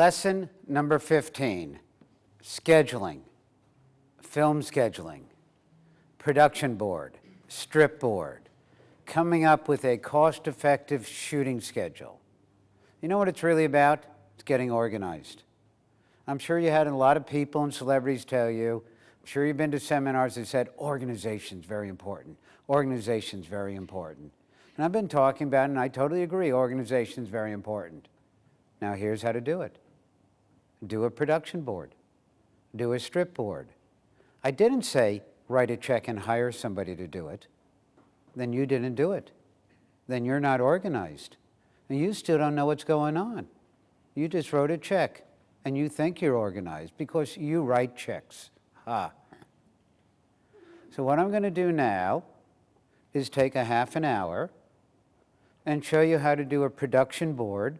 Lesson number 15, scheduling, film scheduling, production board, strip board, coming up with a cost-effective shooting schedule. You know what it's really about? It's getting organized. I'm sure you had a lot of people and celebrities tell you, I'm sure you've been to seminars that said organization's very important. Organization's very important. And I've been talking about it, and I totally agree, organization's very important. Now here's how to do it. Do a production board. Do a strip board. I didn't say write a check and hire somebody to do it. Then you didn't do it. Then you're not organized. And you still don't know what's going on. You just wrote a check, and you think you're organized because you write checks. So what I'm going to do now is take a half an hour and show you how to do a production board,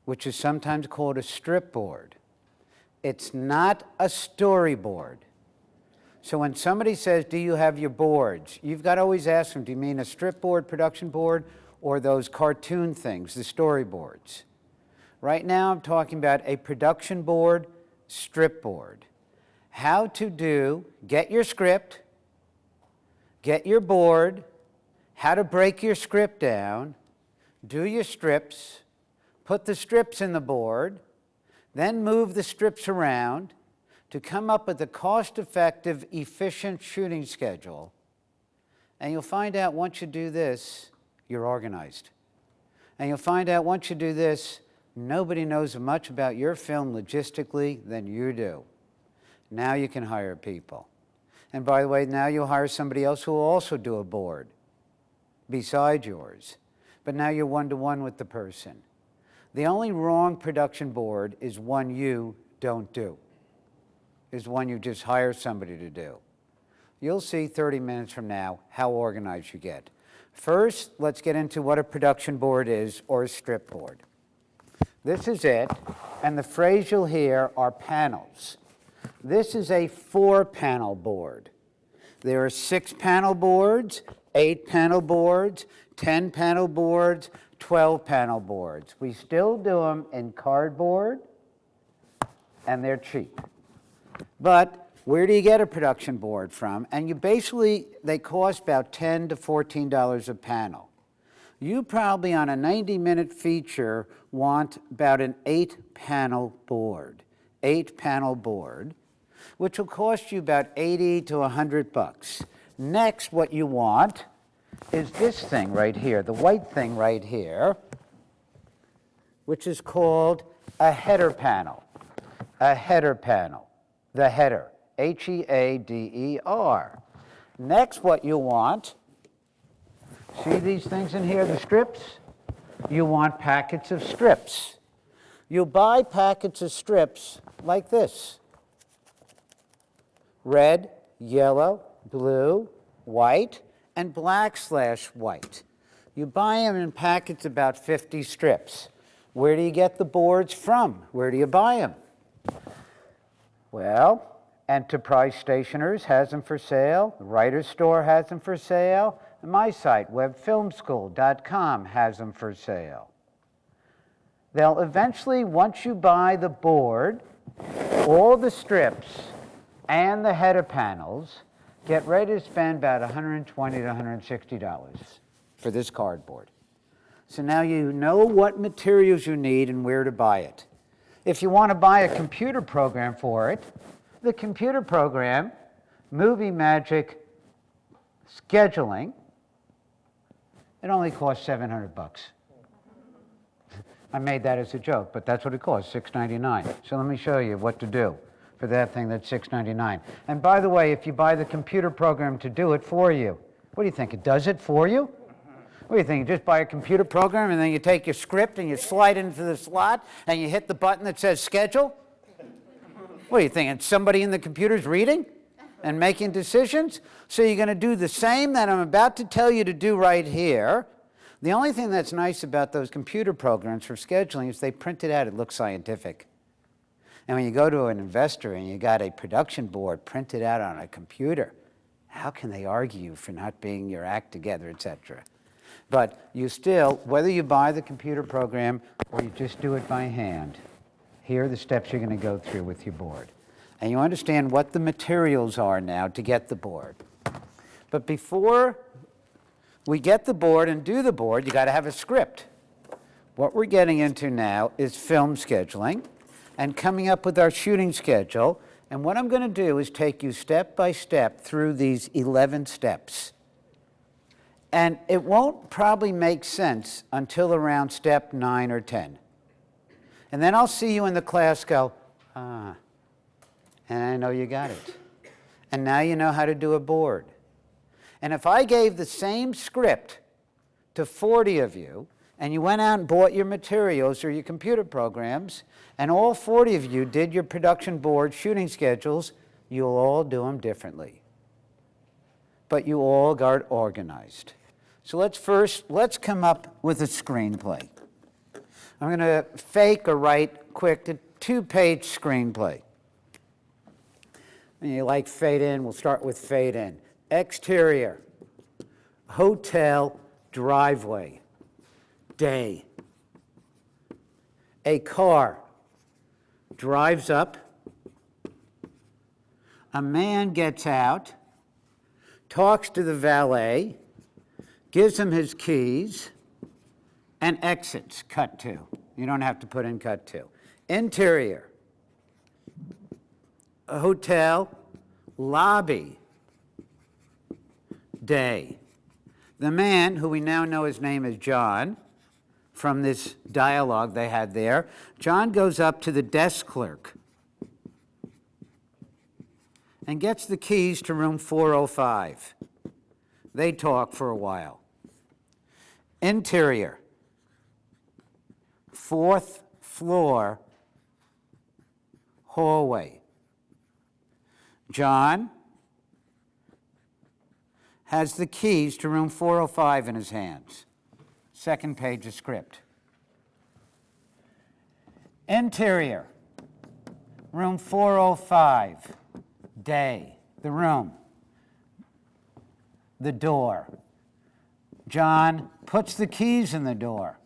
which is sometimes called a strip board. It's not a storyboard. So when somebody says, do you have your boards? You've got to always ask them, do you mean a strip board, production board, or those cartoon things, the storyboards? Right now I'm talking about a production board, strip board. How to do, get your script, get your board, how to break your script down, do your strips, put the strips in the board, then move the strips around to come up with a cost-effective, efficient shooting schedule. And you'll find out once you do this, you're organized. And you'll find out once you do this, nobody knows much about your film logistically than you do. Now you can hire people. And by the way, now you'll hire somebody else who will also do a board beside yours. But now you're one-to-one with the person. The only wrong production board is one you don't do, is one you just hire somebody to do. You'll see 30 minutes from now how organized you get. First, let's get into what a production board is, or a strip board. This is it, and the phrase you'll hear are panels. This is a 4-panel board. There are 6-panel boards, 8-panel boards, 10-panel boards, 12-panel boards. We still do them in cardboard, and they're cheap. But where do you get a production board from? And you basically, they cost about $10 to $14 a panel. You probably, on a 90-minute feature, want about an 8-panel board. 8-panel board, which will cost you about 80 to 100 bucks. Next, what you want is this thing right here, the white thing right here, which is called a header panel. A header panel. The header, H-E-A-D-E-R. Next, what you want, see these things in here, the strips? You want packets of strips. You buy packets of strips like this. Red, yellow, blue, white, and black/white. You buy them in packets, about 50 strips. Where do you get the boards from? Where do you buy them? Well, Enterprise Stationers has them for sale. The Writer's Store has them for sale. And my site, webfilmschool.com, has them for sale. They'll eventually, once you buy the board, all the strips, and the header panels, get ready to spend about $120 to $160 for this cardboard. So now you know what materials you need and where to buy it. If you want to buy a computer program for it, the computer program, Movie Magic Scheduling, it only costs 700 bucks. I made that as a joke, but that's what it costs, $6.99. So let me show you what to do for that thing that's $6.99. And by the way, if you buy the computer program to do it for you, what do you think? It does it for you? What do you think? You just buy a computer program and then you take your script and you slide it into the slot and you hit the button that says schedule? What do you think? It's somebody in the computer's reading and making decisions? So you're going to do the same that I'm about to tell you to do right here. The only thing that's nice about those computer programs for scheduling is they print it out. It looks scientific. And when you go to an investor and you got a production board printed out on a computer, how can they argue for not being your act together, etc.? But you still, whether you buy the computer program or you just do it by hand, Here are the steps you're going to go through with your board. And you understand what the materials are now to get the board. But before we get the board and do the board, you got to have a script. What we're getting into now is film scheduling and coming up with our shooting schedule. And what I'm going to do is take you step by step through these 11 steps. And it won't probably make sense until around step 9 or 10. And then I'll see you in the class go, and I know you got it. And now you know how to do a board. And if I gave the same script to 40 of you, and you went out and bought your materials or your computer programs, and all 40 of you did your production board shooting schedules, you'll all do them differently. But you all got organized. So let's come up with a screenplay. I'm going to fake or write quick a 2-page screenplay. And you like fade in, we'll start with fade in. Exterior, hotel, driveway, day. A car drives up. A man gets out, talks to the valet, gives him his keys, and exits, cut to. You don't have to put in cut to. Interior, a hotel, lobby, day. The man, who we now know his name is John, from this dialogue they had there, John goes up to the desk clerk and gets the keys to room 405. They talk for a while. Interior, 4th floor, hallway. John has the keys to room 405 in his hands. Second page of script. Interior, room 405, day, the room, the door. John puts the keys in the door.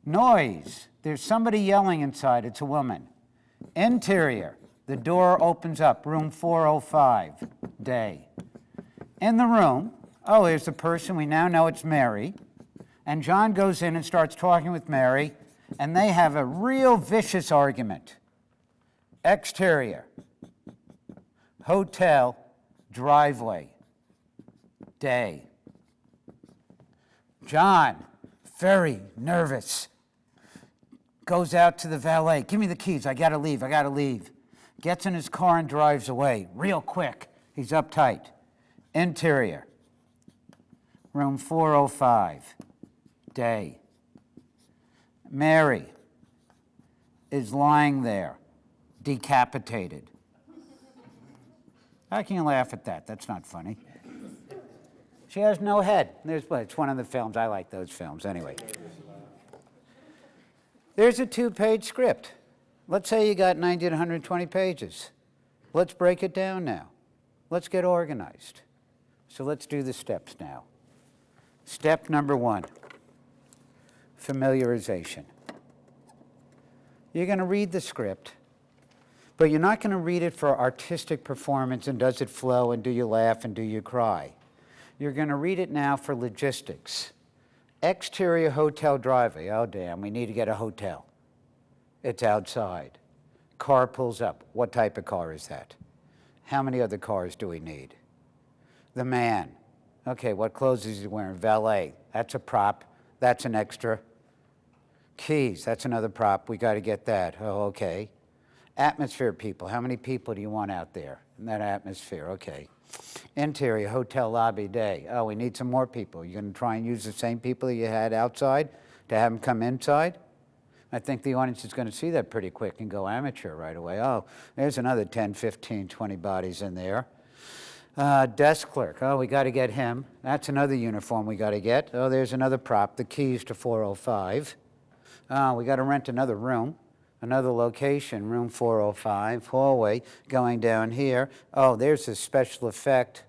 Noise, there's somebody yelling inside, it's a woman. Interior, the door opens up, room 405, day. In the room, oh, there's the person, we now know it's Mary. And John goes in and starts talking with Mary, and they have a real vicious argument. Exterior, hotel, driveway, day. John, very nervous, goes out to the valet. Give me the keys, I gotta leave, I gotta leave. Gets in his car and drives away, real quick. He's uptight. Interior, room 405, day. Mary is lying there, decapitated. How can you laugh at that? That's not funny. She has no head. It's one of the films. I like those films anyway. There's a 2-page script. Let's say you got 90 to 120 pages. Let's break it down now. Let's get organized. So let's do the steps now. Step number 1, familiarization. You're going to read the script, but you're not going to read it for artistic performance and does it flow and do you laugh and do you cry. You're going to read it now for logistics. Exterior hotel driveway. Oh, damn, we need to get a hotel. It's outside. Car pulls up. What type of car is that? How many other cars do we need? The man. Okay, what clothes is he wearing? Valet. That's a prop. That's an extra. Keys. That's another prop. We got to get that. Oh, okay. Atmosphere people. How many people do you want out there in that atmosphere? Okay. Interior, hotel lobby, day. Oh, we need some more people. You're going to try and use the same people you had outside to have them come inside? I think the audience is going to see that pretty quick and go amateur right away. Oh, there's another 10, 15, 20 bodies in there. Desk clerk. Oh, we got to get him. That's another uniform we got to get. Oh, there's another prop, the keys to 405. We got to rent another room. Another location, room 405, hallway, going down here. Oh, there's a special effect,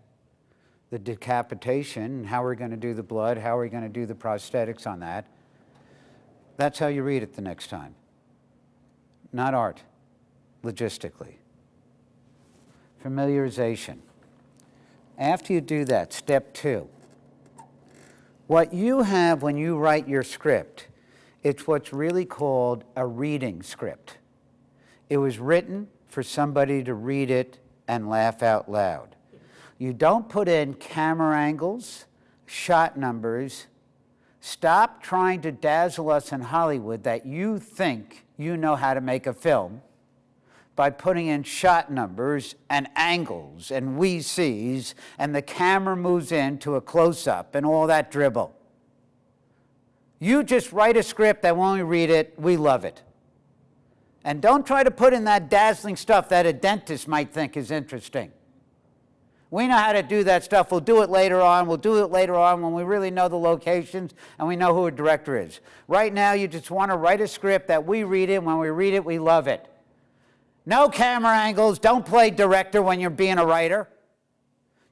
the decapitation, how we're going to do the blood, how we're going to do the prosthetics on that. That's how you read it the next time. not art, logistically. Familiarization. After you do that, step 2. What you have when you write your script, it's what's really called a reading script. It was written for somebody to read it and laugh out loud. You don't put in camera angles, shot numbers. Stop trying to dazzle us in Hollywood that you think you know how to make a film by putting in shot numbers and angles and we sees and the camera moves into a close-up and all that dribble. You just write a script that when we read it, we love it. And don't try to put in that dazzling stuff that a dentist might think is interesting. We know how to do that stuff. We'll do it later on. We'll do it later on when we really know the locations and we know who a director is. Right now, you just want to write a script that we read it. When we read it, we love it. No camera angles. Don't play director when you're being a writer.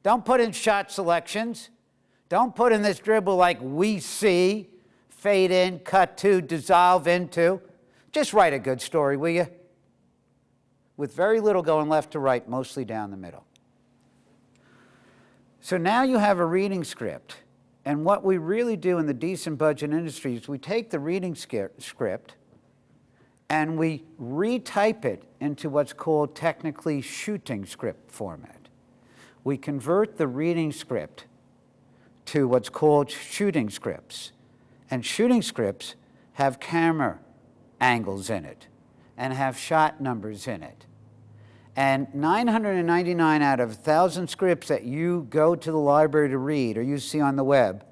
Don't put in shot selections. Don't put in this dribble like we see, fade in, cut to, dissolve into. Just write a good story, will you? With very little going left to right, mostly down the middle. So now you have a reading script. And what we really do in the decent budget industry is we take the reading script and we retype it into what's called technically shooting script format. We convert the reading script to what's called shooting scripts. And shooting scripts have camera angles in it and have shot numbers in it. And 999 out of 1,000 scripts that you go to the library to read or you see on the web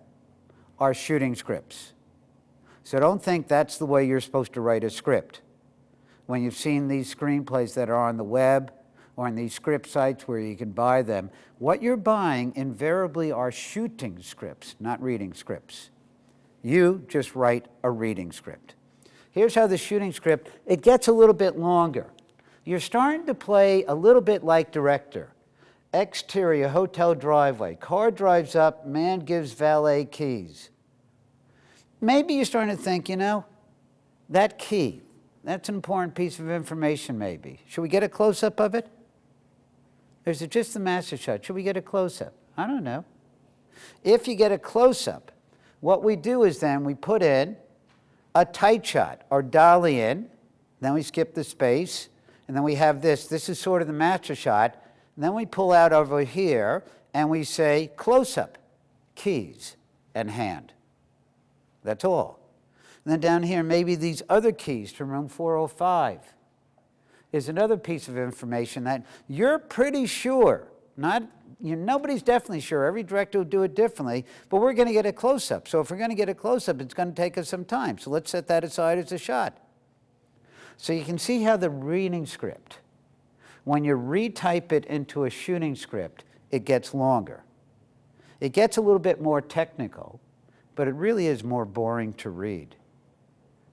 are shooting scripts. So don't think that's the way you're supposed to write a script. When you've seen these screenplays that are on the web or on these script sites where you can buy them, what you're buying invariably are shooting scripts, not reading scripts. You just write a reading script. Here's how the shooting script, it gets a little bit longer. You're starting to play a little bit like director. Exterior, hotel driveway. Car drives up, man gives valet keys. Maybe you're starting to think, you know, that key, that's an important piece of information maybe. Should we get a close-up of it? Or is it just the master shot? Should we get a close-up? I don't know. If you get a close-up, what we do is then we put in a tight shot or dolly in, then we skip the space, and then we have this. This is sort of the master shot. And then we pull out over here and we say close-up, keys, and hand. That's all. And then down here, maybe these other keys to room 405 is another piece of information that you're pretty sure, nobody's definitely sure. Every director will do it differently, but we're going to get a close-up. So if we're going to get a close-up, it's going to take us some time. So let's set that aside as a shot. So you can see how the reading script, when you retype it into a shooting script, it gets longer. It gets a little bit more technical, but it really is more boring to read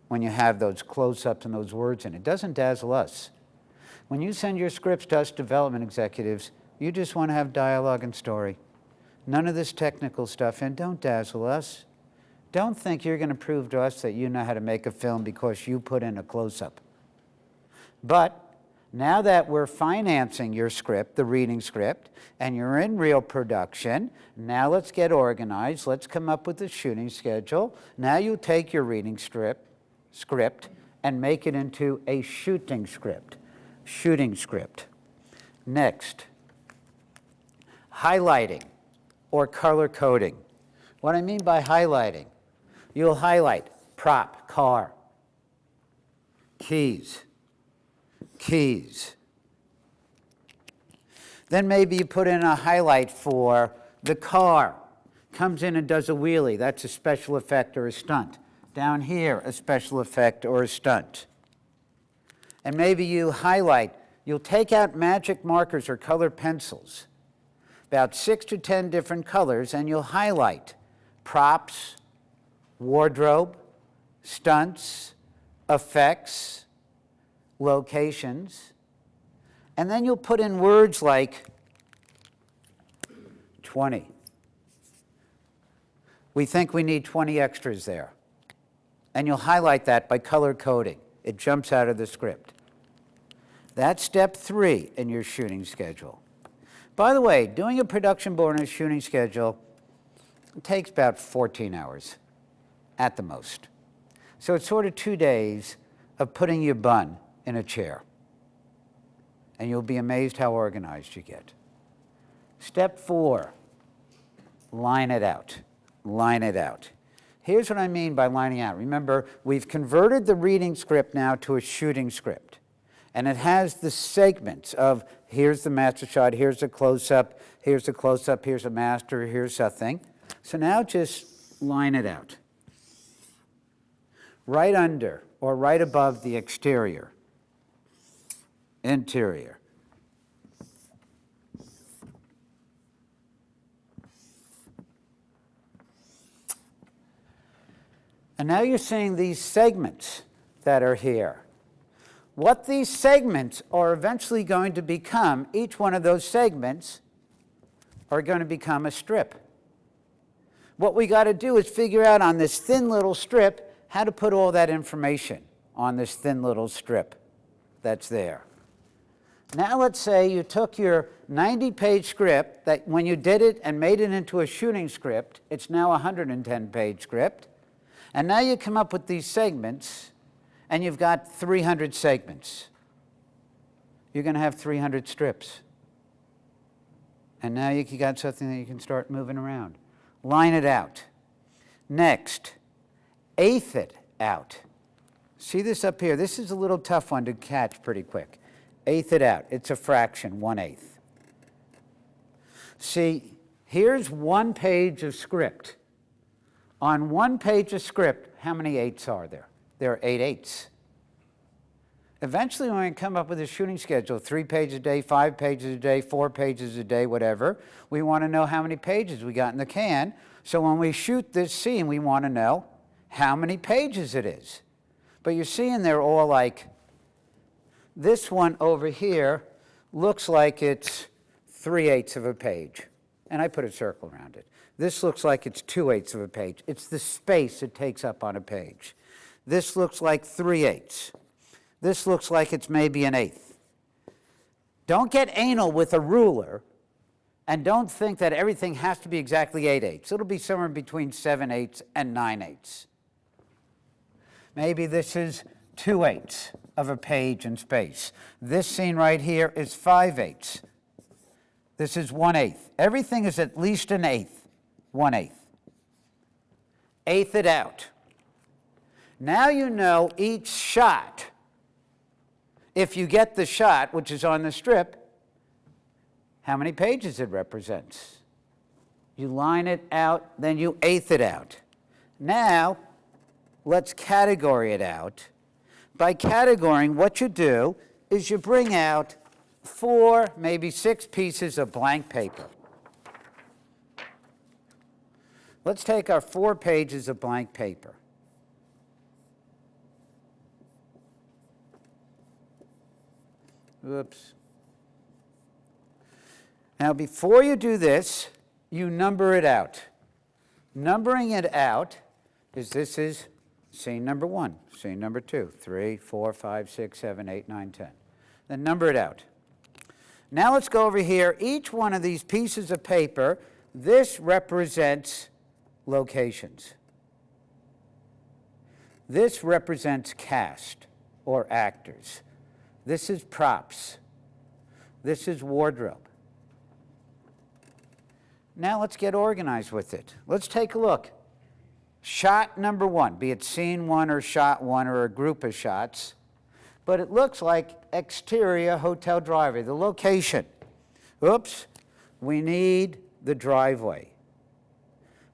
when you have those close-ups and those words in it. It doesn't dazzle us. When you send your scripts to us development executives, you just want to have dialogue and story. None of this technical stuff, and don't dazzle us. Don't think you're going to prove to us that you know how to make a film because you put in a close-up. But now that we're financing your script, the reading script, and you're in real production, now let's get organized. Let's come up with a shooting schedule. Now you take your reading script and make it into a shooting script. Shooting script. Next, highlighting or color coding. What I mean by highlighting, you'll highlight prop, car, keys. Then maybe you put in a highlight for the car. Comes in and does a wheelie. That's a special effect or a stunt. Down here, a special effect or a stunt. And maybe you highlight, you'll take out magic markers or colored pencils, about 6 to 10 different colors, and you'll highlight props, wardrobe, stunts, effects, locations, and then you'll put in words like 20. We think we need 20 extras there. And you'll highlight that by color coding. It jumps out of the script. That's step 3 in your shooting schedule. By the way, doing a production board and a shooting schedule takes about 14 hours at the most. So it's sort of 2 days of putting your bun in a chair. And you'll be amazed how organized you get. Step 4, line it out. Line it out. Here's what I mean by lining out. Remember, we've converted the reading script now to a shooting script. And it has the segments of here's the master shot, here's a close-up, here's a close-up, here's a master, here's something. So now just line it out. Right under or right above the exterior, interior. And now you're seeing these segments that are here. What these segments are eventually going to become, each one of those segments are going to become a strip. What we got to do is figure out on this thin little strip how to put all that information on this thin little strip that's there. Now let's say you took your 90-page script that when you did it and made it into a shooting script, it's now a 110-page script. And now you come up with these segments, and you've got 300 segments. You're going to have 300 strips. And now you got something that you can start moving around. Line it out. Next, eighth it out. See this up here? This is a little tough one to catch pretty quick. Eighth it out. It's a fraction, 1/8. See, here's 1 page of script. On 1 page of script, how many eighths are there? There are 8 eighths. Eventually, when we come up with a shooting schedule, 3 pages a day, 5 pages a day, 4 pages a day, whatever, we want to know how many pages we got in the can. So when we shoot this scene, we want to know how many pages it is. But you're seeing they're all like, this one over here looks like it's 3/8 of a page. And I put a circle around it. This looks like it's 2/8 of a page. It's the space it takes up on a page. This looks like 3/8. This looks like it's maybe 1/8. Don't get anal with a ruler, and don't think that everything has to be exactly 8/8. It'll be somewhere between 7/8 and 9/8. Maybe this is 2/8 of a page in space. This scene right here is 5/8. This is 1/8. Everything is at least 1/8. 1/8. Eighth it out. Now you know each shot. If you get the shot, which is on the strip, how many pages it represents. You line it out, then you eighth it out. Now, let's category it out. By categorying, what you do is you bring out 4, maybe 6 pieces of blank paper. Let's take our 4 pages of blank paper. Oops. Now, before you do this, you number it out. Numbering it out is this is scene number 1, scene number 2, 3, 4, 5, 6, 7, 8, 9, 10. Then number it out. Now let's go over here. Each one of these pieces of paper, this represents locations. This represents cast or actors. This is props. This is wardrobe. Now let's get organized with it. Let's take a look. Shot number 1, be it scene 1 or shot 1 or a group of shots, but it looks like exterior hotel driveway, the location. Oops, we need the driveway.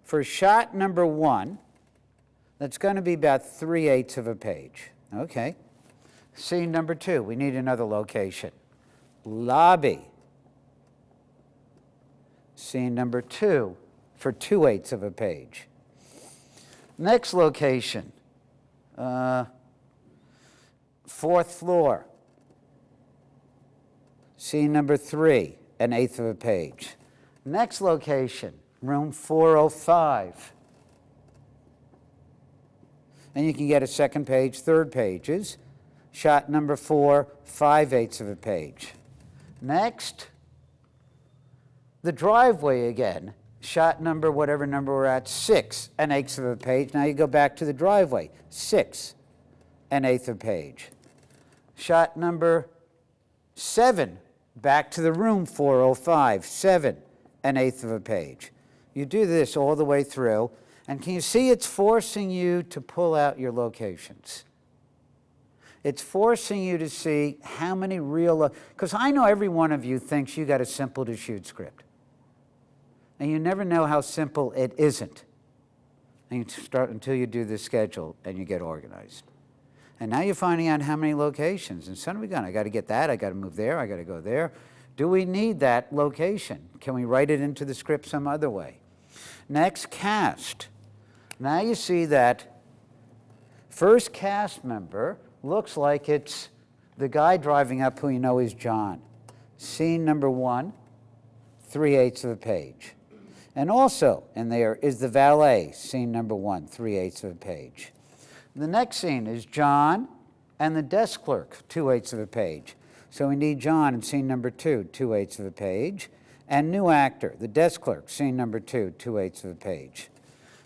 For shot number 1, that's going to be about 3/8 of a page. Okay. Scene number 2, we need another location. Lobby. Scene number 2 for 2/8 of a page. Next location, 4th floor. Scene number 3, 1/8 of a page. Next location, room 405. And you can get a 2nd page, 3rd pages. Shot number 4, 5/8 of a page. Next, the driveway again. Shot number, whatever number we're at, 6 1/8 of a page. Now you go back to the driveway, 6 1/8 of a page. Shot number 7, back to the room, 405, 7 1/8 of a page. You do this all the way through, and can you see it's forcing you to pull out your locations? It's forcing you to see how many real, because I know every one of you thinks you got a simple to shoot script. And you never know how simple it isn't. And you start until you do the schedule and you get organized. And now you're finding out how many locations. And son of a gun, I got to get that, I got to move there, I got to go there. Do we need that location? Can we write it into the script some other way? Next, cast. Now you see that first cast member looks like it's the guy driving up who you know is John. Scene number 1, 3/8 of a page. And also in there is the valet, scene number 1, 3/8 of a page. The next scene is John and the desk clerk, 2/8 of a page. So we need John in scene number 2, 2/8 of a page. And new actor, the desk clerk, scene number 2, 2/8 of a page.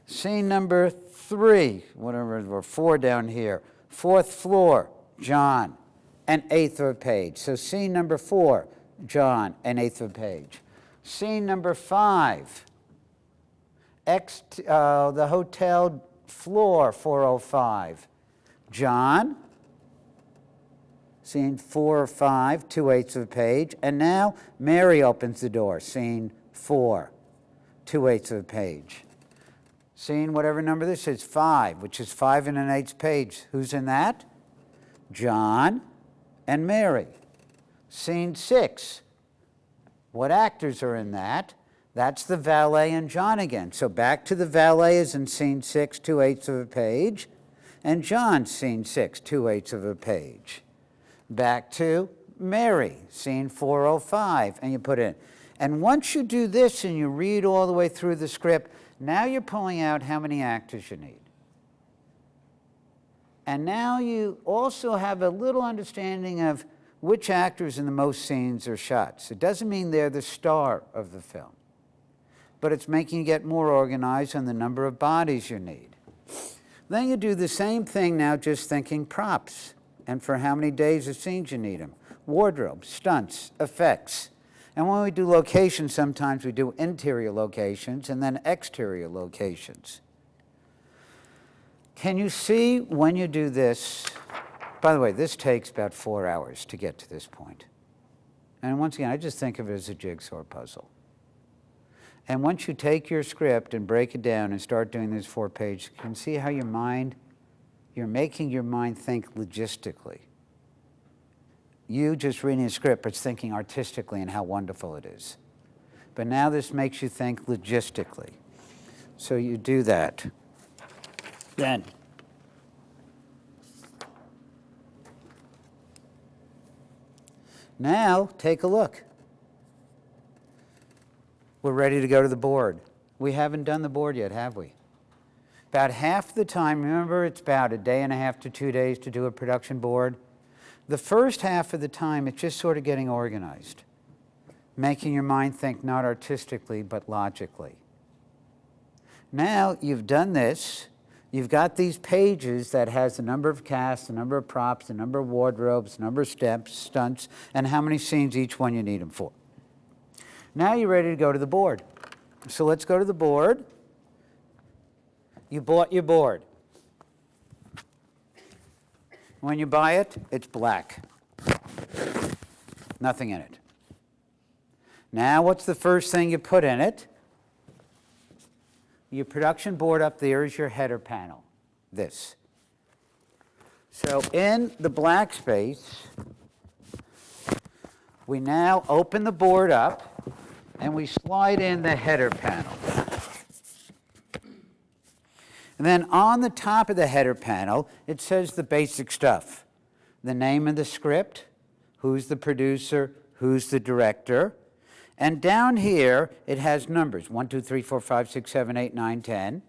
Scene number 3, whatever, or 4 down here, 4th floor, John, 1/8 of a page. So scene number 4, John, 1/8 of a page. Scene number 5, the hotel floor, 405, John. Scene 4 or 5, 2/8 of a page. And now Mary opens the door, scene 4, 2/8 of a page. Scene, whatever number this is, 5, which is 5 1/8 page. Who's in that? John and Mary. Scene 6, what actors are in that? That's the valet and John again. So back to the valet is in scene 6, 2/8 of a page. And John, scene 6, 2/8 of a page. Back to Mary, scene 405, and you put in. And once you do this and you read all the way through the script, now you're pulling out how many actors you need. And now you also have a little understanding of which actors in the most scenes or shots. It doesn't mean they're the star of the film, but it's making you get more organized on the number of bodies you need. Then you do the same thing now, just thinking props, and for how many days of scenes you need them. Wardrobe, stunts, effects. And when we do locations, sometimes we do interior locations and then exterior locations. Can you see when you do this? By the way, this takes about 4 hours to get to this point. And once again, I just think of it as a jigsaw puzzle. And once you take your script and break it down and start doing these 4 pages, you can see how you're making your mind think logistically. You just reading a script, but thinking artistically and how wonderful it is. But now this makes you think logistically. So you do that. Then, now take a look. We're ready to go to the board. We haven't done the board yet, have we? About half the time, remember it's about a day and a half to 2 days to do a production board. The first half of the time, it's just sort of getting organized, making your mind think not artistically, but logically. Now you've done this, you've got these pages that has the number of casts, the number of props, the number of wardrobes, the number of steps, stunts, and how many scenes each one you need them for. Now you're ready to go to the board. So let's go to the board. You bought your board. When you buy it, it's black. Nothing in it. Now what's the first thing you put in it? Your production board up there is your header panel, this. So in the black space, we now open the board up and we slide in the header panel. And then on the top of the header panel, it says the basic stuff. The name of the script, who's the producer, who's the director. And down here, it has numbers, 1, 2, 3, 4, 5, 6, 7, 8, 9, 10.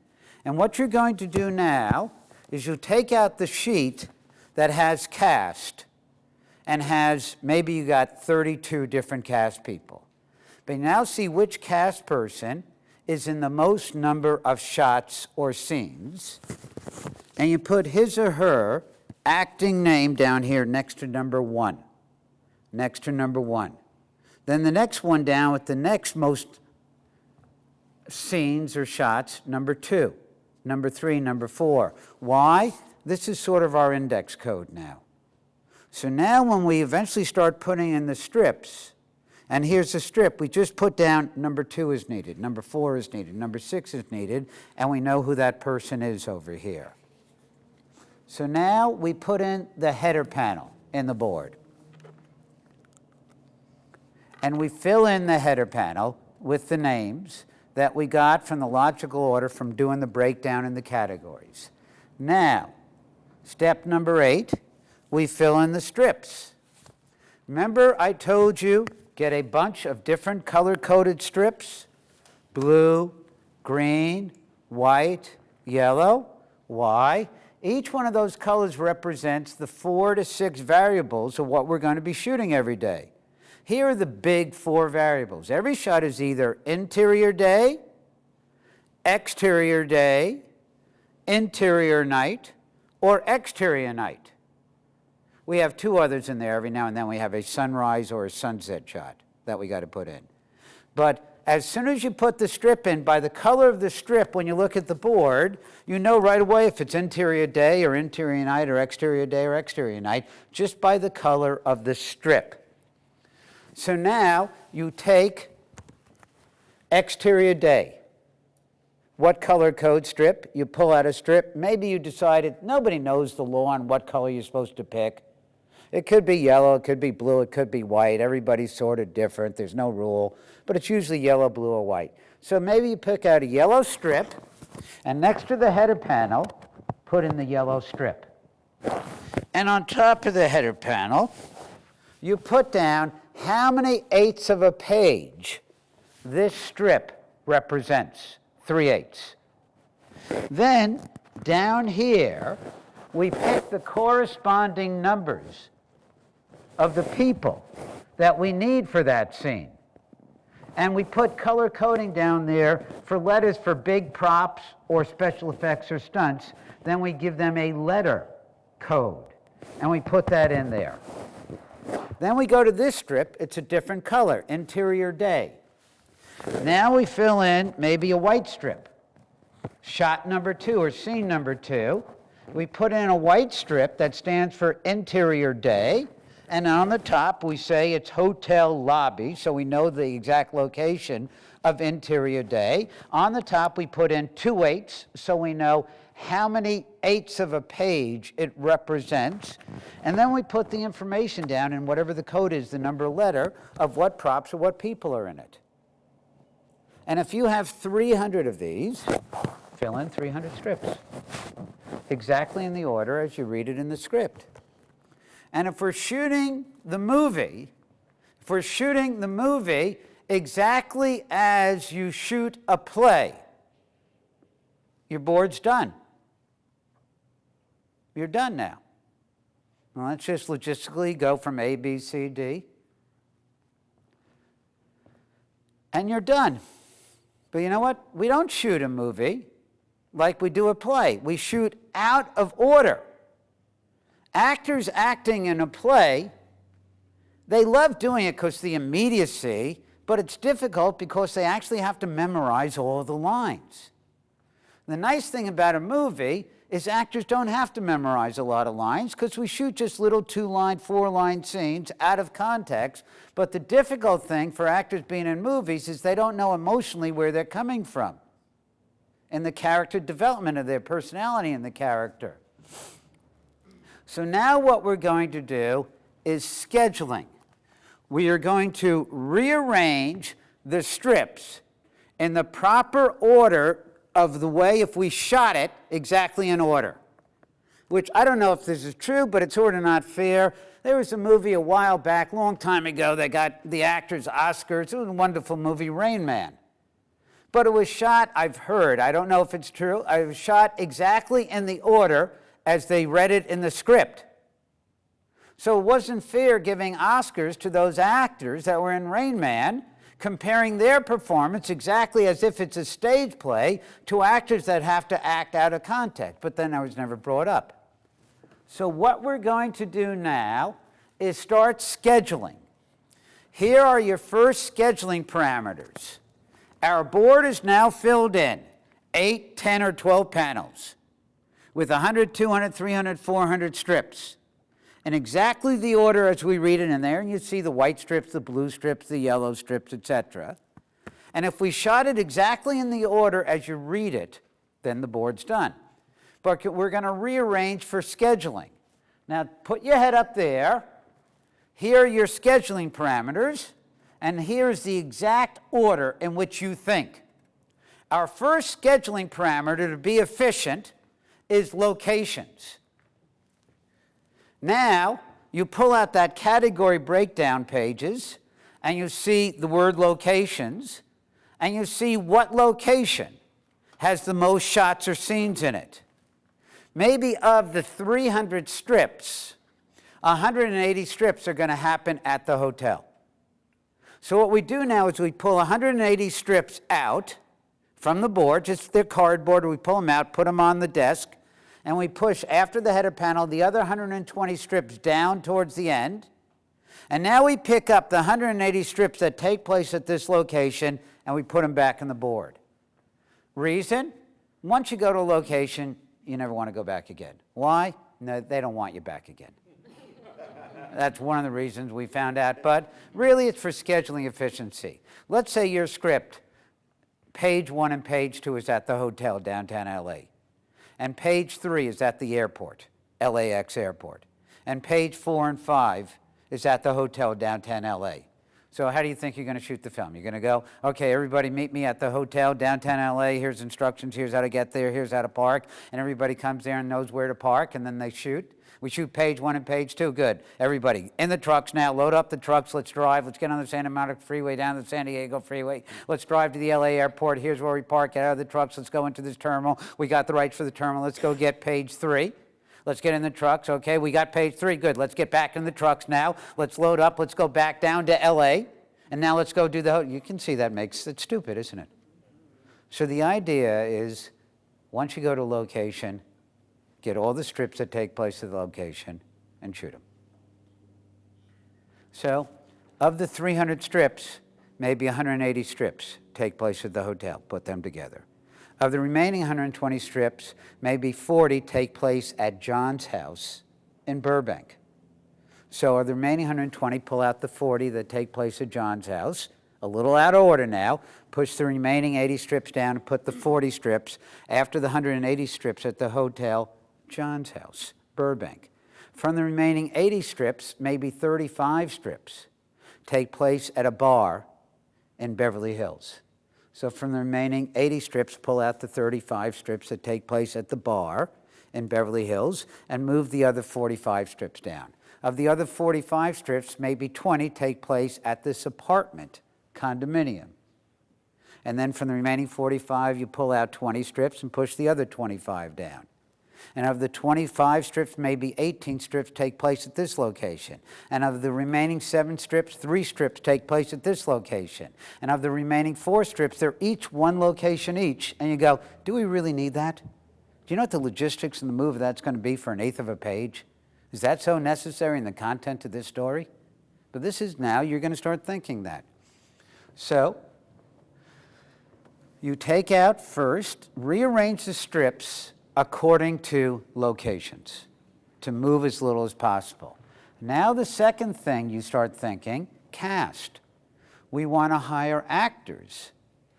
And what you're going to do now is you'll take out the sheet that has cast and has, maybe you got 32 different cast people. But you now see which cast person is in the most number of shots or scenes, and you put his or her acting name down here next to number 1. Next to number 1. Then the next one down with the next most scenes or shots, number 2, number 3, number 4. Why? This is sort of our index code now. So now when we eventually start putting in the strips, and here's the strip, we just put down number 2 is needed, number 4 is needed, number 6 is needed, and we know who that person is over here. So now we put in the header panel in the board. And we fill in the header panel with the names that we got from the logical order from doing the breakdown in the categories. Now, step number 8, we fill in the strips. Remember I told you, get a bunch of different color-coded strips, blue, green, white, yellow. Why? Each one of those colors represents the 4 to 6 variables of what we're going to be shooting every day. Here are the big 4 variables. Every shot is either interior day, exterior day, interior night, or exterior night. We have 2 others in there. Every now and then we have a sunrise or a sunset shot that we got to put in. But as soon as you put the strip in, by the color of the strip, when you look at the board, you know right away if it's interior day or interior night or exterior day or exterior night, just by the color of the strip. So now you take exterior day. What color code strip? You pull out a strip. Maybe you decided nobody knows the law on what color you're supposed to pick. It could be yellow, it could be blue, it could be white. Everybody's sort of different. There's no rule, but it's usually yellow, blue, or white. So maybe you pick out a yellow strip, and next to the header panel, put in the yellow strip. And on top of the header panel, you put down how many eighths of a page this strip represents. 3/8. Then, down here, we pick the corresponding numbers of the people that we need for that scene. And we put color coding down there for letters for big props or special effects or stunts. Then we give them a letter code, and we put that in there. Then we go to this strip. It's a different color, interior day. Now we fill in maybe a white strip. Shot number 2 or scene number 2. We put in a white strip that stands for interior day, and on the top we say it's hotel lobby, so we know the exact location of interior day. On the top we put in 2/8, so we know how many eighths of a page it represents, and then we put the information down in whatever the code is, the number letter, of what props or what people are in it. And if you have 300 of these, fill in 300 strips, exactly in the order as you read it in the script. And if we're shooting the movie, exactly as you shoot a play, your board's done. You're done now. Well, let's just logistically go from A, B, C, D, and you're done. But you know what? We don't shoot a movie like we do a play. We shoot out of order. Actors acting in a play, they love doing it because of the immediacy, but it's difficult because they actually have to memorize all of the lines. The nice thing about a movie is actors don't have to memorize a lot of lines because we shoot just little 2-line, 4-line scenes out of context. But the difficult thing for actors being in movies is they don't know emotionally where they're coming from and the character development of their personality in the character. So now what we're going to do is scheduling. We are going to rearrange the strips in the proper order of the way if we shot it exactly in order. Which I don't know if this is true, but it's sort of not fair. There was a movie a while back, long time ago, that got the actors Oscars. It was a wonderful movie, Rain Man. But it was shot, I've heard, I don't know if it's true, it was shot exactly in the order as they read it in the script. So it wasn't fair giving Oscars to those actors that were in Rain Man, comparing their performance exactly as if it's a stage play to actors that have to act out of context. But then that was never brought up. So what we're going to do now is start scheduling. Here are your first scheduling parameters. Our board is now filled in, 8, 10, or 12 panels with 100, 200, 300, 400 strips in exactly the order as we read it in there. And you see the white strips, the blue strips, the yellow strips, etc. And if we shot it exactly in the order as you read it, then the board's done. But we're going to rearrange for scheduling. Now, put your head up there. Here are your scheduling parameters, and here's the exact order in which you think. Our first scheduling parameter to be efficient is locations. Now, you pull out that category breakdown pages, and you see the word locations, and you see what location has the most shots or scenes in it. Maybe of the 300 strips, 180 strips are going to happen at the hotel. So what we do now is we pull 180 strips out from the board, just their cardboard, we pull them out, put them on the desk, and we push, after the header panel, the other 120 strips down towards the end. And now we pick up the 180 strips that take place at this location, and we put them back in the board. Reason? Once you go to a location, you never want to go back again. Why? No, they don't want you back again. That's one of the reasons we found out, but really it's for scheduling efficiency. Let's say your script, page 1 and page 2 is at the hotel downtown LA, and page 3 is at the airport, LAX airport, and page 4 and 5 is at the hotel downtown LA. So how do you think you're going to shoot the film? You're going to go, okay, everybody meet me at the hotel downtown LA, here's instructions, here's how to get there, here's how to park, and everybody comes there and knows where to park, and then they shoot. We shoot page 1 and page 2, good. Everybody in the trucks now, load up the trucks, let's drive, let's get on the Santa Monica Freeway, down the San Diego Freeway, let's drive to the LA airport, here's where we park, get out of the trucks, let's go into this terminal, we got the rights for the terminal, let's go get page 3. Let's get in the trucks, okay, we got page 3, good. Let's get back in the trucks now, let's load up, let's go back down to LA, and now let's go do the, you can see that makes it stupid, isn't it? So the idea is, once you go to a location, get all the strips that take place at the location and shoot them. So, of the 300 strips, maybe 180 strips take place at the hotel. Put them together. Of the remaining 120 strips, maybe 40 take place at John's house in Burbank. So of the remaining 120, pull out the 40 that take place at John's house. A little out of order now. Push the remaining 80 strips down and put the 40 strips after the 180 strips at the hotel, John's house, Burbank. From the remaining 80 strips, maybe 35 strips take place at a bar in Beverly Hills. So from the remaining 80 strips, pull out the 35 strips that take place at the bar in Beverly Hills and move the other 45 strips down. Of the other 45 strips, maybe 20 take place at this apartment condominium. And then from the remaining 45, you pull out 20 strips and push the other 25 down. And of the 25 strips, maybe 18 strips take place at this location. And of the remaining 7 strips, 3 strips take place at this location. And of the remaining 4 strips, they're each one location each. And you go, do we really need that? Do you know what the logistics and the move of that's going to be for 1/8 of a page? Is that so necessary in the content of this story? But this is now, you're going to start thinking that. So, you take out first, rearrange the strips according to locations, to move as little as possible. Now the second thing you start thinking, cast. We want to hire actors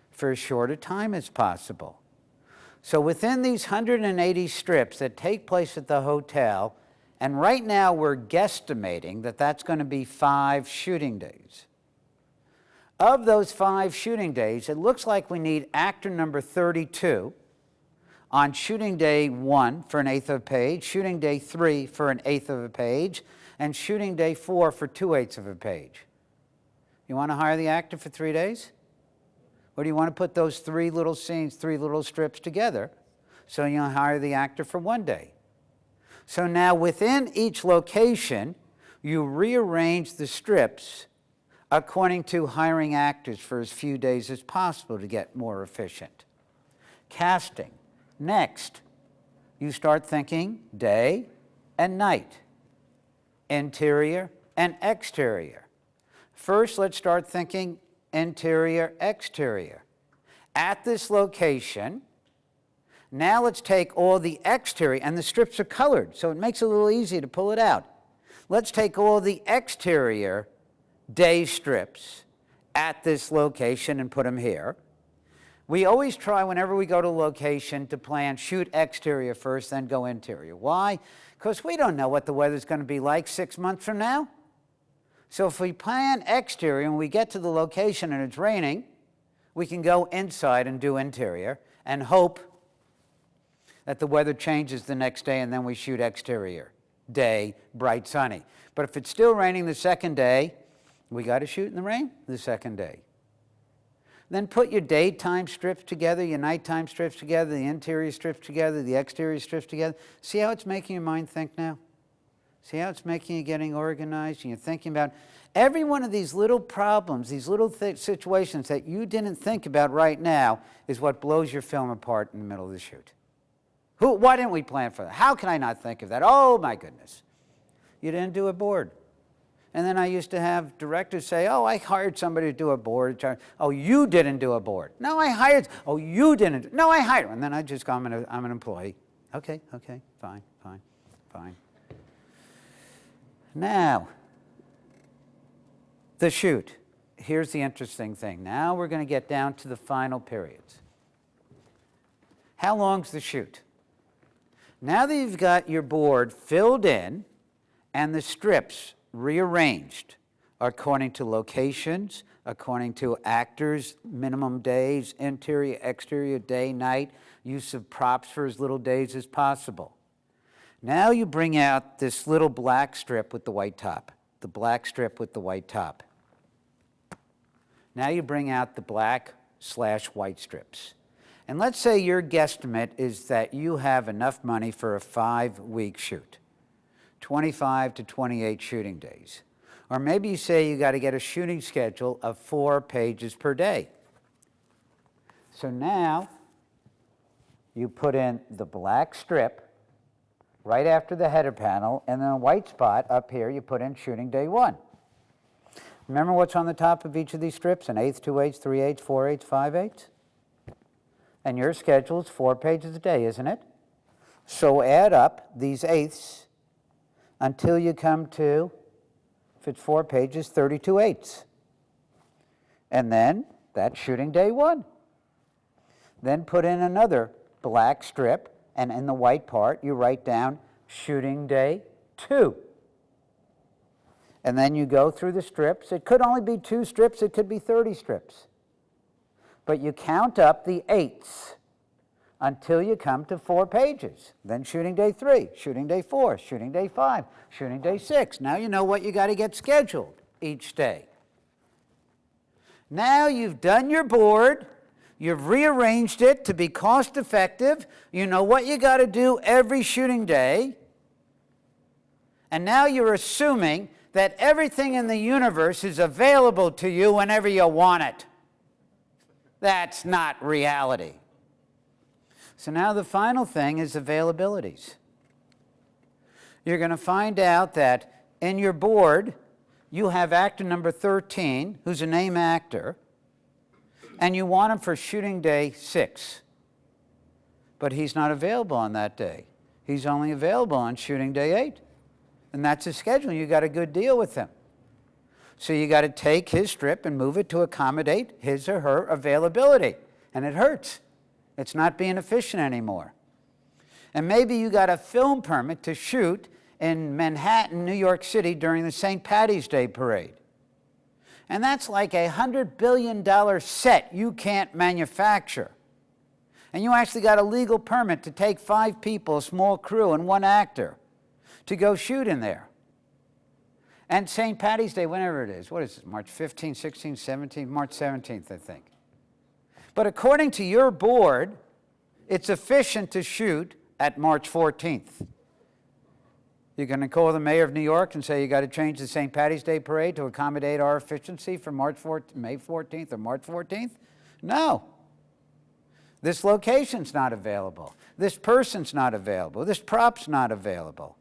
for as short a time as possible. So within these 180 strips that take place at the hotel, and right now we're guesstimating that that's going to be 5 shooting days. Of those 5 shooting days, it looks like we need actor number 32 on shooting day 1 for 1/8 of a page, shooting day 3 for 1/8 of a page, and shooting day 4 for 2/8 of a page. You want to hire the actor for 3 days? Or do you want to put those 3 little scenes, 3 little strips together, so you'll hire the actor for 1 day? So now within each location, You rearrange the strips according to hiring actors for as few days as possible to get more efficient. Casting. Next, you start thinking day and night, interior and exterior. First, let's start thinking interior, exterior. At this location, now let's take all the exterior, and the strips are colored, so it makes it a little easier to pull it out. Let's take all the exterior day strips at this location and put them here. We always try, whenever we go to a location, to plan shoot exterior first, then go interior. Why? Because we don't know what the weather's going to be like 6 months from now. So if we plan exterior and we get to the location and it's raining, we can go inside and do interior and hope that the weather changes the next day, and then we shoot exterior day, bright, sunny. But if it's still raining the second day, we got to shoot in the rain the second day. Then put your daytime strips together, your nighttime strips together, the interior strips together, the exterior strips together. See how it's making your mind think now? See how it's making you getting organized, and you're thinking about every one of these little problems, these little situations that you didn't think about right now is what blows your film apart in the middle of the shoot. Why didn't we plan for that? How can I not think of that? Oh, my goodness. You didn't do a board. And then I used to have directors say, oh, I hired somebody to do a board. Oh, you didn't do a board. No, I hired. Oh, you didn't. No, I hired. And then I just go, I'm an employee. Okay, fine. Now, the shoot. Here's the interesting thing. Now we're going to get down to the final periods. How long's the shoot? Now that you've got your board filled in and the strips rearranged according to locations, according to actors, minimum days, interior, exterior, day, night, use of props for as little days as possible. Now you bring out this little black strip with the white top, the black strip with the white top. Now you bring out the black/white strips. And let's say your guesstimate is that you have enough money for a 5-week shoot, 25 to 28 shooting days. Or maybe you say you got to get a shooting schedule of 4 pages per day. So now you put in the black strip right after the header panel, and then a white spot up here, you put in shooting day 1. Remember what's on the top of each of these strips? An 1/8, 2/8, 3/8, 4/8, 5/8? And your schedule is 4 pages a day, isn't it? So add up these eighths until you come to, if it's 4 pages, 32 eighths. And then that's shooting day 1. Then put in another black strip, and in the white part, you write down shooting day 2. And then you go through the strips. It could only be 2 strips, it could be 30 strips. But you count up the eighths until you come to 4 pages. Then shooting day 3, shooting day 4, shooting day 5, shooting day 6. Now you know what you got to get scheduled each day. Now you've done your board. You've rearranged it to be cost effective. You know what you got to do every shooting day. And now you're assuming that everything in the universe is available to you whenever you want it. That's not reality. So now the final thing is availabilities. You're going to find out that in your board, you have actor number 13, who's a name actor, and you want him for shooting day 6. But he's not available on that day. He's only available on shooting day 8. And that's his schedule. You got a good deal with him. So you got to take his strip and move it to accommodate his or her availability. And it hurts. It's not being efficient anymore. And maybe you got a film permit to shoot in Manhattan, New York City during the St. Patty's Day parade. And that's like a $100 billion set you can't manufacture. And you actually got a legal permit to take 5 people, a small crew, and 1 actor to go shoot in there. And St. Patty's Day, whenever it is, what is it, March 15th, 16th, 17th, March 17th, I think. But according to your board, it's efficient to shoot at March 14th. You're going to call the mayor of New York and say you got to change the St. Patty's Day parade to accommodate our efficiency for May 14th or March 14th? No. This location's not available. This person's not available. This prop's not available.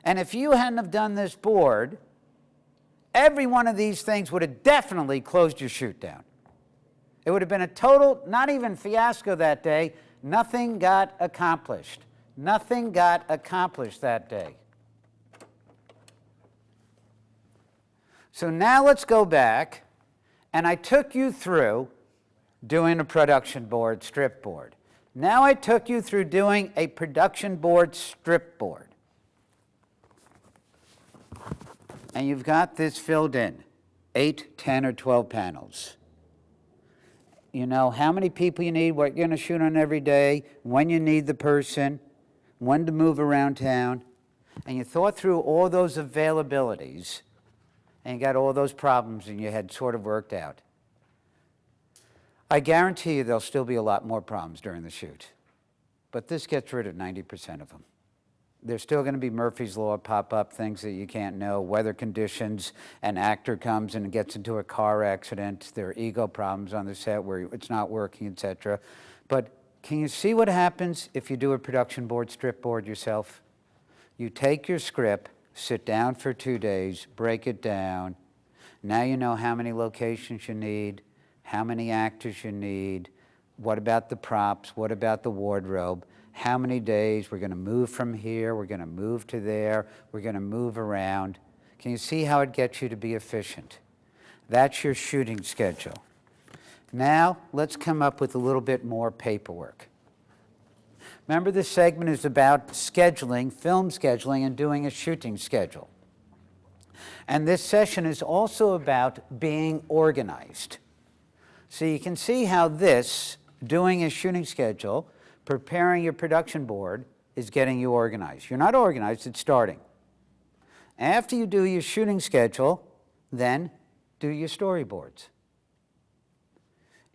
And if you hadn't have done this board, every one of these things would have definitely closed your shoot down. It would have been a total, not even fiasco that day. Nothing got accomplished. Nothing got accomplished that day. So now let's go back, and I took you through doing a production board, strip board. Now I took you through doing a production board, strip board. And you've got this filled in, 8, 10, or 12 panels. You know how many people you need, what you're going to shoot on every day, when you need the person, when to move around town. And you thought through all those availabilities, and you got all those problems in your head sort of worked out. I guarantee you there'll still be a lot more problems during the shoot. But this gets rid of 90% of them. There's still going to be Murphy's Law pop up, things that you can't know, weather conditions, an actor comes and gets into a car accident, there are ego problems on the set where it's not working, etc. But can you see what happens if you do a production board, strip board yourself? You take your script, sit down for 2 days, break it down. Now you know how many locations you need, how many actors you need, what about the props, what about the wardrobe, how many days, we're going to move from here, we're going to move to there, we're going to move around. Can you see how it gets you to be efficient? That's your shooting schedule. Now, let's come up with a little bit more paperwork. Remember, this segment is about scheduling, film scheduling, and doing a shooting schedule. And this session is also about being organized. So you can see how this, doing a shooting schedule, preparing your production board, is getting you organized. You're not organized, it's starting. After you do your shooting schedule, then do your storyboards.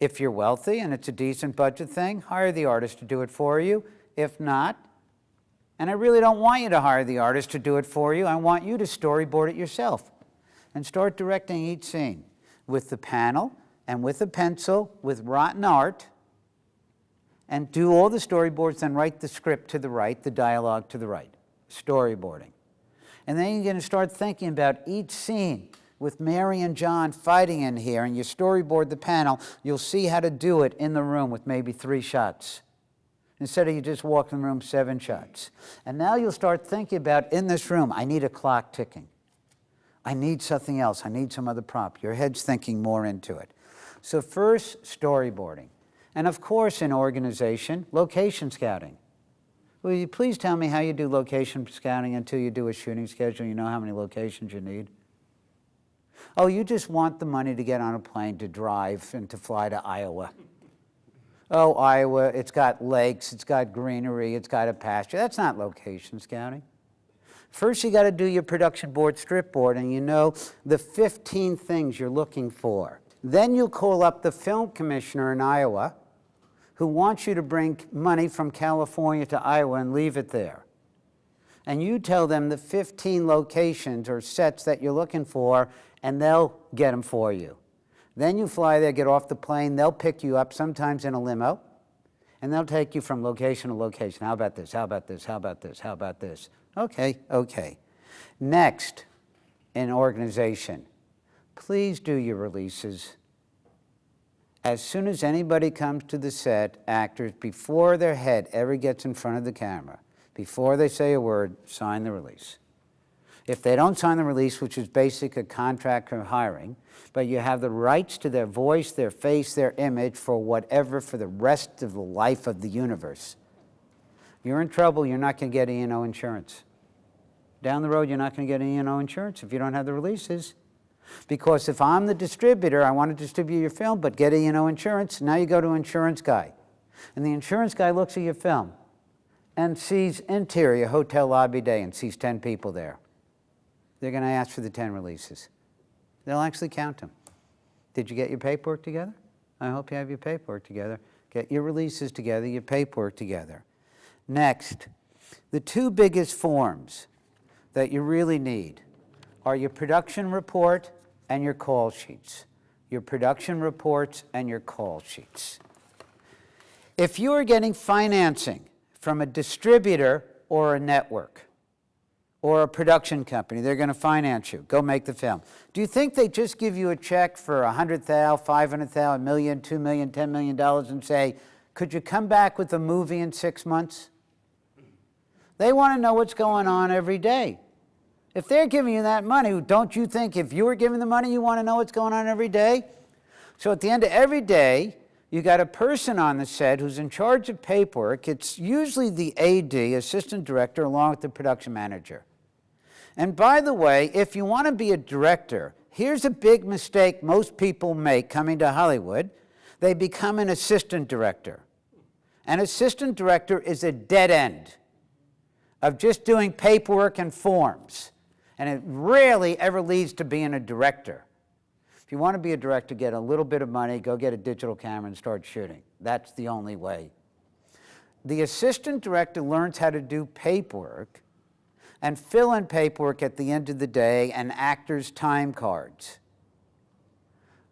If you're wealthy and it's a decent budget thing, hire the artist to do it for you. If not, and I really don't want you to hire the artist to do it for you, I want you to storyboard it yourself and start directing each scene with the panel and with a pencil, with rotten art, and do all the storyboards, then write the script to the right, the dialogue to the right, storyboarding. And then you're going to start thinking about each scene with Mary and John fighting in here, and you storyboard the panel. You'll see how to do it in the room with maybe 3 shots. Instead of you just walk in the room 7 shots. And now you'll start thinking about, in this room, I need a clock ticking. I need something else. I need some other prop. Your head's thinking more into it. So first, storyboarding. And of course, in organization, location scouting. Will you please tell me how you do location scouting until you do a shooting schedule? You know how many locations you need? Oh, you just want the money to get on a plane to drive and to fly to Iowa. Oh, Iowa, it's got lakes, it's got greenery, it's got a pasture. That's not location scouting. First, you got to do your production board, strip board, and you know the 15 things you're looking for. Then you'll call up the film commissioner in Iowa who wants you to bring money from California to Iowa and leave it there. And you tell them the 15 locations or sets that you're looking for, and they'll get them for you. Then you fly there, get off the plane, they'll pick you up, sometimes in a limo, and they'll take you from location to location. How about this? How about this? How about this? How about this? Okay, okay. Next, in organization, please do your releases. As soon as anybody comes to the set, actors, before their head ever gets in front of the camera, before they say a word, sign the release. If they don't sign the release, which is basic a contract for hiring, but you have the rights to their voice, their face, their image for whatever, for the rest of the life of the universe, you're in trouble. You're not going to get E&O insurance. Down the road, you're not going to get E&O insurance if you don't have the releases. Because if I'm the distributor, I want to distribute your film, but get E&O insurance, now you go to an insurance guy. And the insurance guy looks at your film and sees interior hotel lobby day and sees 10 people there. They're going to ask for the 10 releases. They'll actually count them. Did you get your paperwork together? I hope you have your paperwork together. Get your releases together, your paperwork together. Next, the 2 biggest forms that you really need are your production report and your call sheets. Your production reports and your call sheets. If you are getting financing from a distributor or a network or a production company, they're going to finance you. Go make the film. Do you think they just give you a check for $100,000, $500,000, $1 million, $2 million, $10 million and say, could you come back with a movie in 6 months? They want to know what's going on every day. If they're giving you that money, don't you think if you were giving the money, you want to know what's going on every day? So at the end of every day, you got a person on the set who's in charge of paperwork. It's usually the AD, assistant director, along with the production manager. And by the way, if you want to be a director, here's a big mistake most people make coming to Hollywood. They become an assistant director. An assistant director is a dead end of just doing paperwork and forms. And it rarely ever leads to being a director. If you want to be a director, get a little bit of money, go get a digital camera and start shooting. That's the only way. The assistant director learns how to do paperwork and fill in paperwork at the end of the day and actors' time cards.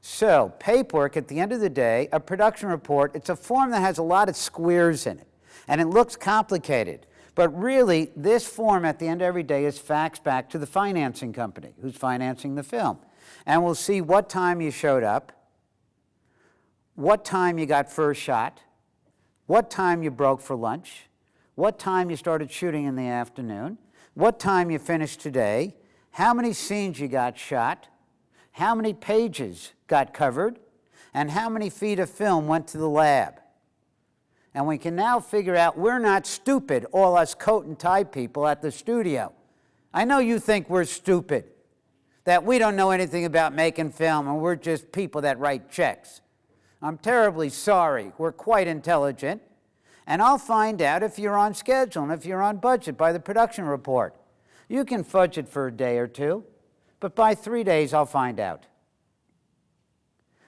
So, paperwork at the end of the day, a production report, it's a form that has a lot of squares in it, and it looks complicated. But really, this form at the end of every day is faxed back to the financing company who's financing the film. And we'll see what time you showed up, what time you got first shot, what time you broke for lunch, what time you started shooting in the afternoon, what time you finished today, how many scenes you got shot, how many pages got covered, and how many feet of film went to the lab. And we can now figure out we're not stupid, all us coat and tie people at the studio. I know you think we're stupid, that we don't know anything about making film and we're just people that write checks. I'm terribly sorry. We're quite intelligent. And I'll find out if you're on schedule and if you're on budget by the production report. You can fudge it for a day or two, but by 3 days I'll find out.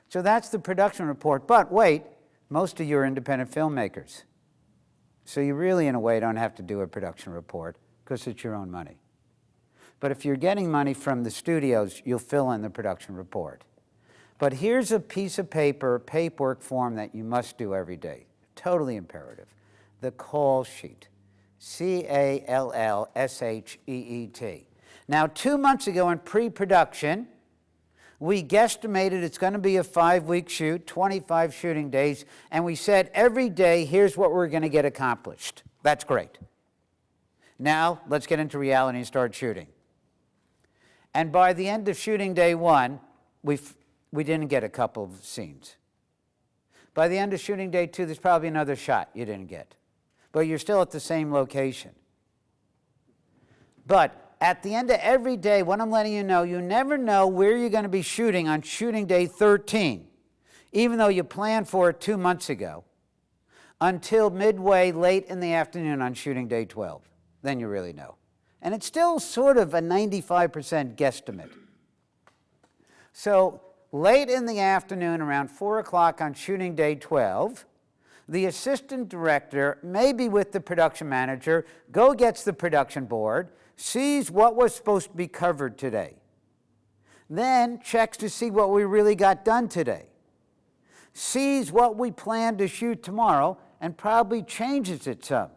So that's the production report. But wait. Most of you are independent filmmakers. So you really, in a way, don't have to do a production report because it's your own money. But if you're getting money from the studios, you'll fill in the production report. But here's a piece of paper, paperwork form that you must do every day. Totally imperative. The call sheet. C-A-L-L-S-H-E-E-T. Now, 2 months ago in pre-production, we guesstimated it's going to be a 5-week shoot, 25 shooting days, and we said every day, here's what we're going to get accomplished. That's great. Now, let's get into reality and start shooting. And by the end of shooting day 1, we didn't get a couple of scenes. By the end of shooting day 2, there's probably another shot you didn't get. But you're still at the same location. But at the end of every day, what I'm letting you never know where you're going to be shooting on shooting day 13, even though you planned for it 2 months ago, until midway late in the afternoon on shooting day 12. Then you really know. And it's still sort of a 95% guesstimate. So late in the afternoon, around 4 o'clock on shooting day 12, the assistant director, maybe with the production manager, gets the production board, sees what was supposed to be covered today, then checks to see what we really got done today, sees what we plan to shoot tomorrow, and probably changes it some.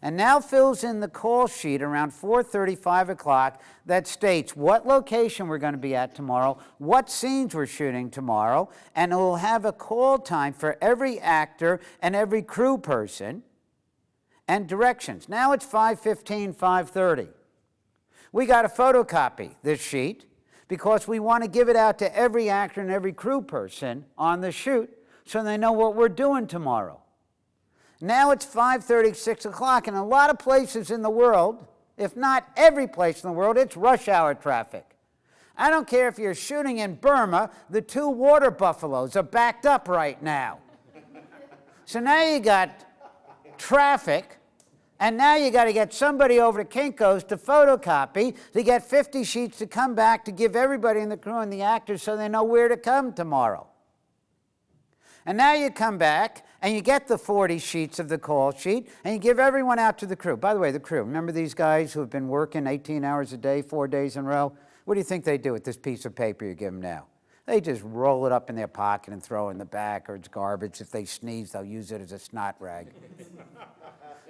And now fills in the call sheet around 4:30, 5 o'clock that states what location we're going to be at tomorrow, what scenes we're shooting tomorrow, and it will have a call time for every actor and every crew person, and directions. Now it's 5:15, 5:30. We got to photocopy this sheet because we want to give it out to every actor and every crew person on the shoot so they know what we're doing tomorrow. Now it's 5:30, 6 o'clock, and a lot of places in the world, if not every place in the world, it's rush hour traffic. I don't care if you're shooting in Burma, the 2 water buffaloes are backed up right now. So now you got traffic, and now you got to get somebody over to Kinko's to photocopy, to get 50 sheets to come back to give everybody in the crew and the actors so they know where to come tomorrow. And now you come back and you get the 40 sheets of the call sheet and you give everyone out to the crew. By the way, the crew, remember these guys who have been working 18 hours a day, 4 days in a row? What do you think they do with this piece of paper you give them now? They just roll it up in their pocket and throw it in the back, or it's garbage. If they sneeze, they'll use it as a snot rag.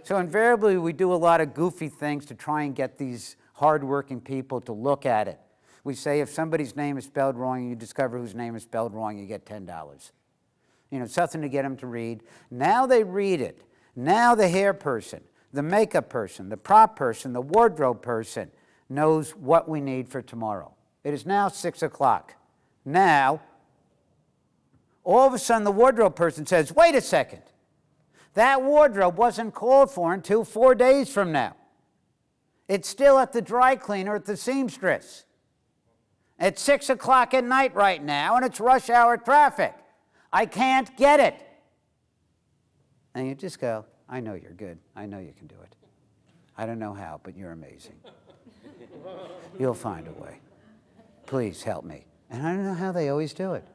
So invariably, we do a lot of goofy things to try and get these hardworking people to look at it. We say if somebody's name is spelled wrong and you discover whose name is spelled wrong, you get $10. You know, something to get them to read. Now they read it. Now the hair person, the makeup person, the prop person, the wardrobe person knows what we need for tomorrow. It is now 6 o'clock. Now, all of a sudden the wardrobe person says, wait a second. That wardrobe wasn't called for until 4 days from now. It's still at the dry cleaner at the seamstress. It's 6 o'clock at night right now, and it's rush hour traffic. I can't get it. And you just go, I know you're good. I know you can do it. I don't know how, but you're amazing. You'll find a way. Please help me. And I don't know how they always do it.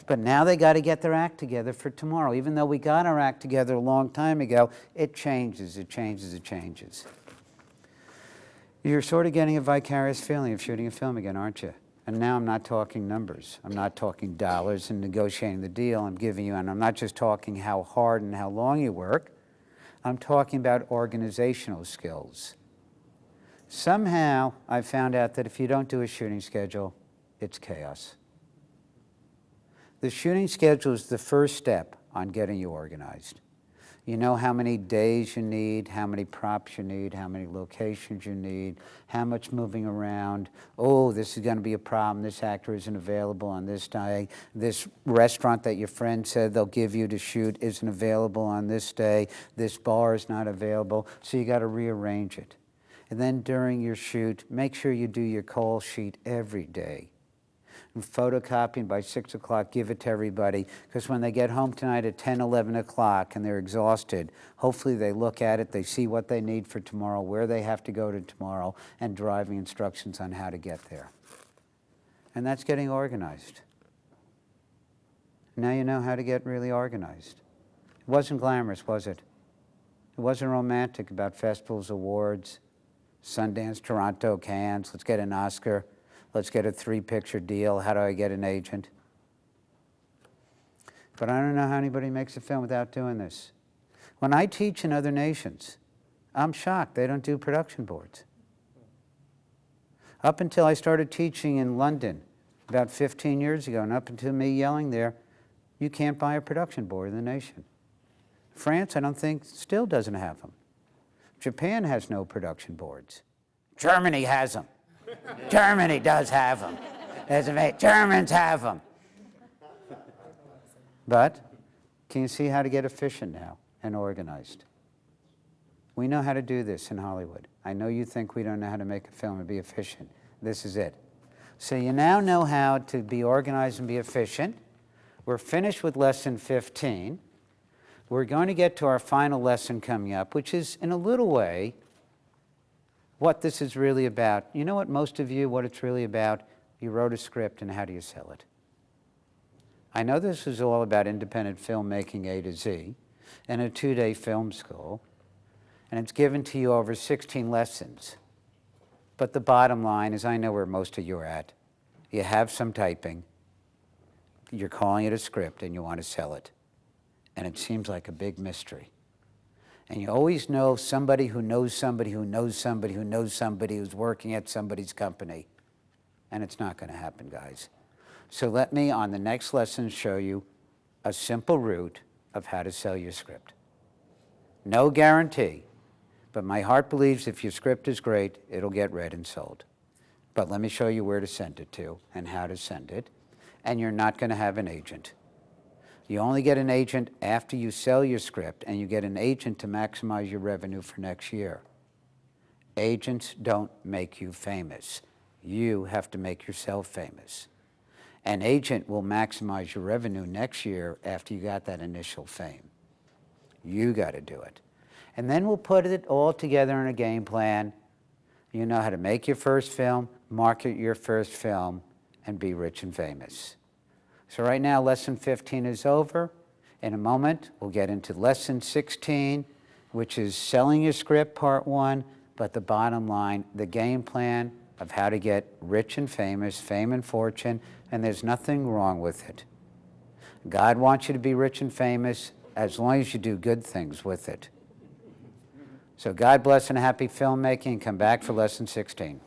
But now they got to get their act together for tomorrow. Even though we got our act together a long time ago, it changes, it changes, it changes. You're sort of getting a vicarious feeling of shooting a film again, aren't you? And now I'm not talking numbers. I'm not talking dollars and negotiating the deal I'm giving you. And I'm not just talking how hard and how long you work. I'm talking about organizational skills. Somehow I found out that if you don't do a shooting schedule, it's chaos. The shooting schedule is the first step on getting you organized. You know how many days you need, how many props you need, how many locations you need, how much moving around. Oh, this is going to be a problem. This actor isn't available on this day. This restaurant that your friend said they'll give you to shoot isn't available on this day. This bar is not available. So you got to rearrange it. And then during your shoot, make sure you do your call sheet every day. And photocopying by 6 o'clock, give it to everybody, because when they get home tonight at 10, 11 o'clock and they're exhausted, hopefully they look at it, they see what they need for tomorrow, where they have to go to tomorrow, and driving instructions on how to get there. And that's getting organized. Now you know how to get really organized. It wasn't glamorous, was it? It wasn't romantic about festivals, awards, Sundance, Toronto, Cannes, let's get an Oscar. Let's get a 3-picture deal. How do I get an agent? But I don't know how anybody makes a film without doing this. When I teach in other nations, I'm shocked they don't do production boards. Up until I started teaching in London about 15 years ago, and up until me yelling there, you can't buy a production board in the nation. France, I don't think, still doesn't have them. Japan has no production boards. Germany has them. Germany does have them. Germans have them. But can you see how to get efficient now and organized? We know how to do this in Hollywood. I know you think we don't know how to make a film and be efficient. This is it. So you now know how to be organized and be efficient. We're finished with lesson 15. We're going to get to our final lesson coming up, which is, in a little way, what this is really about. You know what, most of you, what it's really about? You wrote a script, and how do you sell it? I know this is all about independent filmmaking A to Z, and a 2-day film school, and it's given to you over 16 lessons. But the bottom line is, I know where most of you are at. You have some typing, you're calling it a script, and you want to sell it. And it seems like a big mystery. And you always know somebody who knows somebody who knows somebody who knows somebody who's working at somebody's company. And it's not going to happen, guys. So let me, on the next lesson, show you a simple route of how to sell your script. No guarantee, but my heart believes if your script is great, it'll get read and sold. But let me show you where to send it to and how to send it. And you're not going to have an agent. You only get an agent after you sell your script, and you get an agent to maximize your revenue for next year. Agents don't make you famous. You have to make yourself famous. An agent will maximize your revenue next year after you got that initial fame. You got to do it. And then we'll put it all together in a game plan. You know how to make your first film, market your first film, and be rich and famous. So right now, lesson 15 is over. In a moment, we'll get into lesson 16, which is selling your script, part 1, but the bottom line, the game plan of how to get rich and famous, fame and fortune, and there's nothing wrong with it. God wants you to be rich and famous as long as you do good things with it. So God bless and happy filmmaking, and come back for lesson 16.